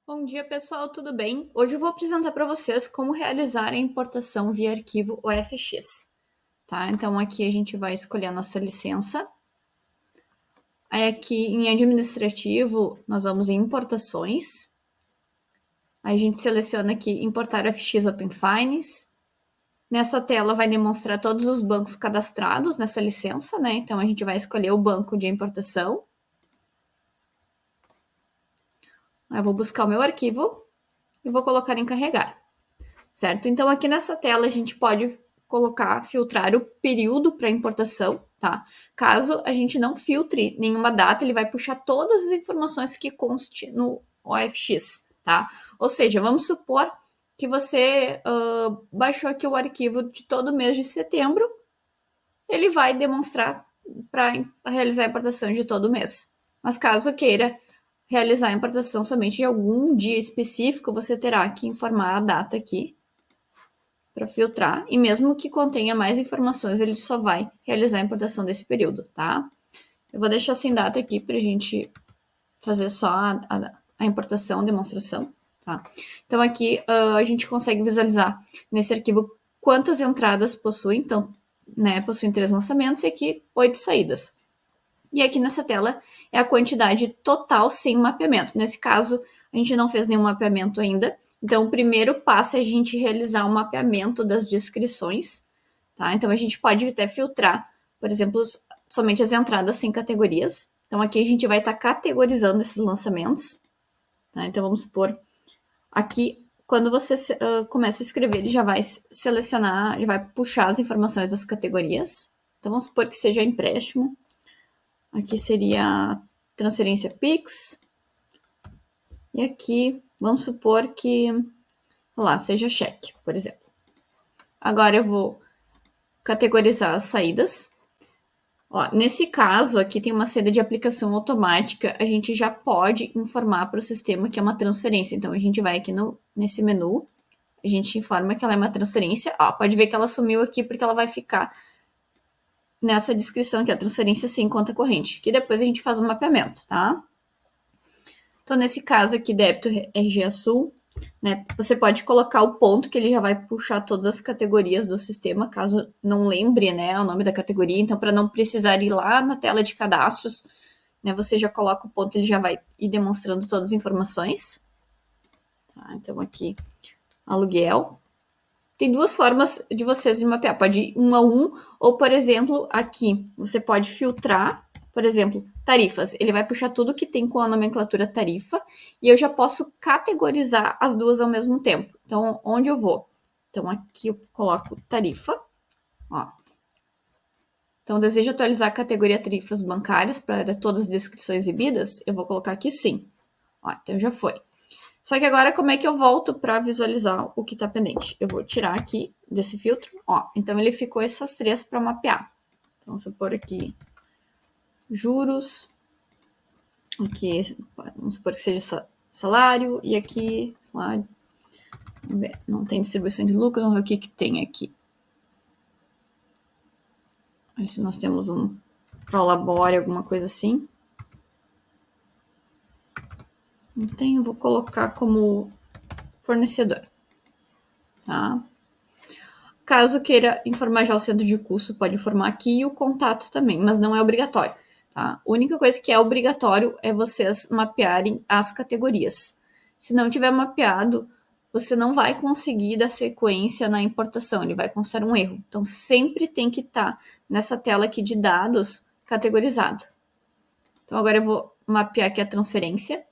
Bom dia, pessoal, tudo bem? Hoje eu vou apresentar para vocês como realizar a importação via arquivo OFX, tá? Então aqui a gente vai escolher a nossa licença. Aí aqui em administrativo nós vamos em importações. Aí a gente seleciona aqui importar OFX Open Finance. Nessa tela vai demonstrar todos os bancos cadastrados nessa licença, né? Então a gente vai escolher o banco de importação. Aí eu vou buscar o meu arquivo e vou colocar em carregar. Certo? Então, aqui nessa tela, a gente pode filtrar o período para importação, tá? Caso a gente não filtre nenhuma data, ele vai puxar todas as informações que conste no OFX, tá? Ou seja, vamos supor que você baixou aqui o arquivo de todo mês de setembro, ele vai demonstrar para realizar a importação de todo mês. Mas caso queira realizar a importação somente de algum dia específico, você terá que informar a data aqui para filtrar, e mesmo que contenha mais informações, ele só vai realizar a importação desse período, tá? Eu vou deixar sem data aqui para a gente fazer só a importação, a demonstração, tá? Então aqui a gente consegue visualizar nesse arquivo quantas entradas possui, então, né, possui 3 lançamentos e aqui 8 saídas. E aqui nessa tela é a quantidade total sem mapeamento. Nesse caso, a gente não fez nenhum mapeamento ainda, então, o primeiro passo é a gente realizar o mapeamento das descrições, tá? Então, a gente pode até filtrar, por exemplo, somente as entradas sem categorias. Então, aqui a gente vai estar categorizando esses lançamentos, tá? Então, vamos supor, aqui, quando você começa a escrever, ele já vai selecionar, já vai puxar as informações das categorias. Então, vamos supor que seja empréstimo. Aqui seria transferência Pix. E aqui, vamos supor que lá, seja cheque, por exemplo. Agora eu vou categorizar as saídas. Ó, nesse caso, aqui tem uma saída de aplicação automática, a gente já pode informar para o sistema que é uma transferência. Então, a gente vai aqui nesse menu, a gente informa que ela é uma transferência. Ó, pode ver que ela sumiu aqui porque ela vai ficar nessa descrição que é a transferência sem conta corrente, que depois a gente faz o mapeamento, tá? Então, nesse caso aqui, débito RG Azul, né, você pode colocar o ponto que ele já vai puxar todas as categorias do sistema, caso não lembre, né, o nome da categoria. Então, para não precisar ir lá na tela de cadastros, né, você já coloca o ponto, ele já vai ir demonstrando todas as informações. Tá, então, aqui, aluguel. Tem duas formas de vocês mapear. Pode ir 1 a 1, ou, por exemplo, aqui, você pode filtrar. Por exemplo, tarifas. Ele vai puxar tudo que tem com a nomenclatura tarifa e eu já posso categorizar as duas ao mesmo tempo. Então, onde eu vou? Então, aqui eu coloco tarifa. Ó. Então, desejo atualizar a categoria tarifas bancárias para todas as descrições exibidas? Eu vou colocar aqui sim. Ó, então, já foi. Só que agora, como é que eu volto para visualizar o que está pendente? Eu vou tirar aqui desse filtro. Ó, então, ele ficou essas 3 para mapear. Então, vamos supor aqui juros, aqui vamos supor que seja salário, e aqui, lá, não tem distribuição de lucros, vamos ver o que tem aqui. Ver se nós temos um prolabore, alguma coisa assim. Não tem, eu vou colocar como fornecedor, tá? Caso queira informar já o centro de curso, pode informar aqui e o contato também, mas não é obrigatório. Tá? A única coisa que é obrigatório é vocês mapearem as categorias. Se não tiver mapeado, você não vai conseguir dar sequência na importação, ele vai constar um erro. Então, sempre tem que estar nessa tela aqui de dados categorizado. Então, agora eu vou mapear aqui a transferência.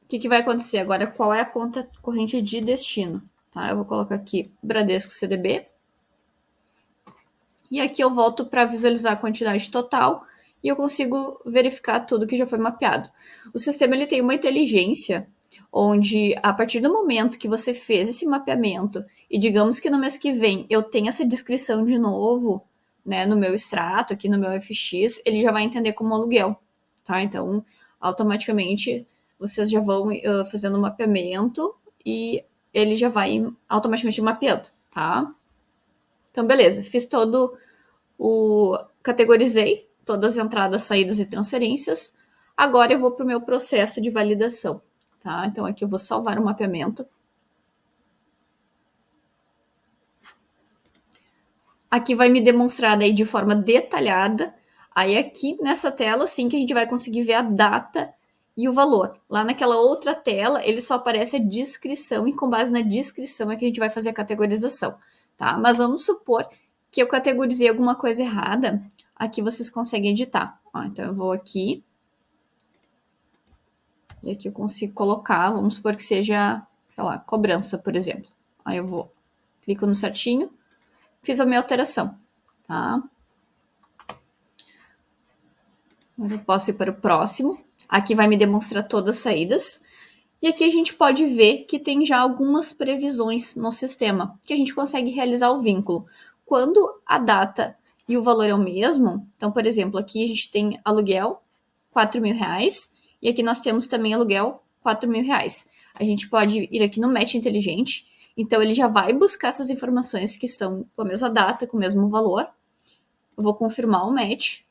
O que vai acontecer agora? Qual é a conta corrente de destino? Tá? Eu vou colocar aqui Bradesco CDB. E aqui eu volto para visualizar a quantidade total e eu consigo verificar tudo que já foi mapeado. O sistema ele tem uma inteligência onde, a partir do momento que você fez esse mapeamento e digamos que no mês que vem eu tenho essa descrição de novo, né, no meu extrato, aqui no meu FX, ele já vai entender como aluguel, tá? Então, automaticamente, vocês já vão fazendo o mapeamento e ele já vai automaticamente mapeando, tá? Então, beleza, fiz categorizei todas as entradas, saídas e transferências. Agora eu vou para o meu processo de validação, tá? Então aqui eu vou salvar o mapeamento. Aqui vai me demonstrar daí de forma detalhada. Aí aqui nessa tela, sim, que a gente vai conseguir ver a data e o valor. Lá naquela outra tela, ele só aparece a descrição e com base na descrição é que a gente vai fazer a categorização, tá? Mas vamos supor que eu categorizei alguma coisa errada. Aqui vocês conseguem editar. Ó, então eu vou aqui. E aqui eu consigo colocar, vamos supor que seja, sei lá, cobrança, por exemplo. Aí eu vou, clico no certinho, fiz a minha alteração, tá? Agora eu posso ir para o próximo. Aqui vai me demonstrar todas as saídas. E aqui a gente pode ver que tem já algumas previsões no sistema, que a gente consegue realizar o vínculo. Quando a data e o valor é o mesmo, então, por exemplo, aqui a gente tem aluguel, R$4.000, e aqui nós temos também aluguel, R$4.000. A gente pode ir aqui no Match Inteligente, então ele já vai buscar essas informações que são com a mesma data, com o mesmo valor. Eu vou confirmar o match,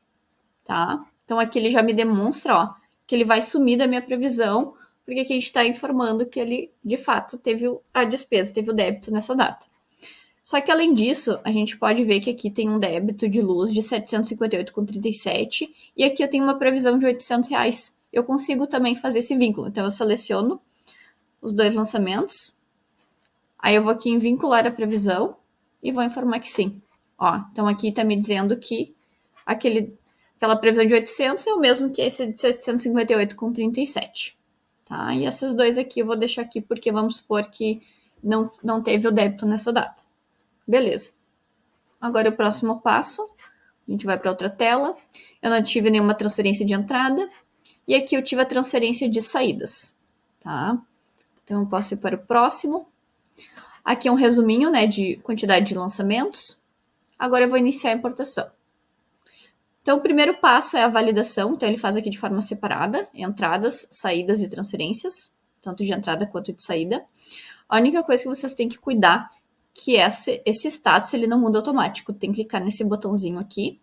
tá? Então aqui ele já me demonstra, ó, que ele vai sumir da minha previsão, porque aqui a gente está informando que ele, de fato, teve a despesa, teve o débito nessa data. Só que, além disso, a gente pode ver que aqui tem um débito de luz de R$ 758,37 e aqui eu tenho uma previsão de R$800. Eu consigo também fazer esse vínculo. Então, eu seleciono os dois lançamentos, aí eu vou aqui em vincular a previsão e vou informar que sim. Ó, então, aqui está me dizendo que aquela previsão de 800 é o mesmo que esse de 758,37. Tá? E esses dois aqui eu vou deixar aqui porque vamos supor que não teve o débito nessa data. Beleza. Agora o próximo passo, a gente vai para outra tela. Eu não tive nenhuma transferência de entrada. E aqui eu tive a transferência de saídas. Tá? Então eu posso ir para o próximo. Aqui é um resuminho, né, de quantidade de lançamentos. Agora eu vou iniciar a importação. Então, o primeiro passo é a validação. Então, ele faz aqui de forma separada, entradas, saídas e transferências, tanto de entrada quanto de saída. A única coisa que vocês têm que cuidar que esse status ele não muda automático. Tem que clicar nesse botãozinho aqui.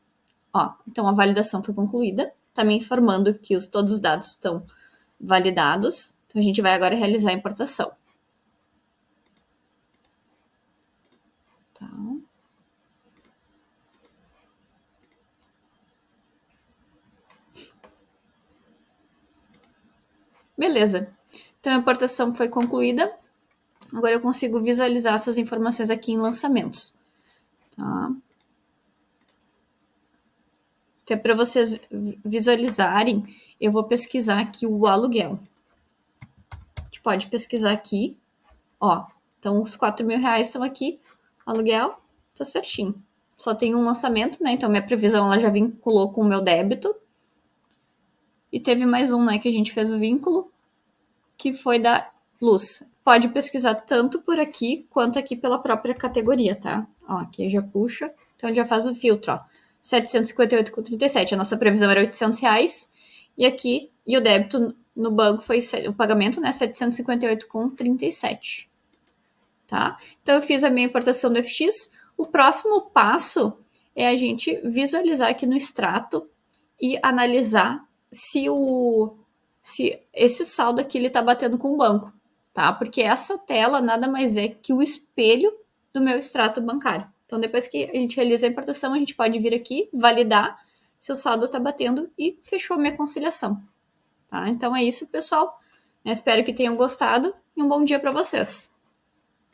Ó, então, a validação foi concluída. Tá me informando que todos os dados estão validados. Então, a gente vai agora realizar a importação. Tá. Beleza. Então, a importação foi concluída. Agora eu consigo visualizar essas informações aqui em lançamentos. Tá? Então, para vocês visualizarem, eu vou pesquisar aqui o aluguel. A gente pode pesquisar aqui. Ó, então os R$4.000 estão aqui. Aluguel, tá certinho. Só tem um lançamento, né? Então minha previsão ela já vinculou com o meu débito. E teve mais um, né? Que a gente fez o vínculo, que foi da luz. Pode pesquisar tanto por aqui, quanto aqui pela própria categoria, tá? Ó, aqui já puxa. Então já faz o filtro, ó. 758,37. A nossa previsão era R$800. E aqui, e o débito no banco foi o pagamento, né? 758,37. Tá? Então eu fiz a minha importação do FX. O próximo passo é a gente visualizar aqui no extrato e analisar se esse saldo aqui ele tá batendo com o banco, tá? Porque essa tela nada mais é que o espelho do meu extrato bancário. Então, depois que a gente realiza a importação, a gente pode vir aqui, validar se o saldo está batendo e fechou a minha conciliação. Tá? Então é isso, pessoal. Eu espero que tenham gostado e um bom dia para vocês.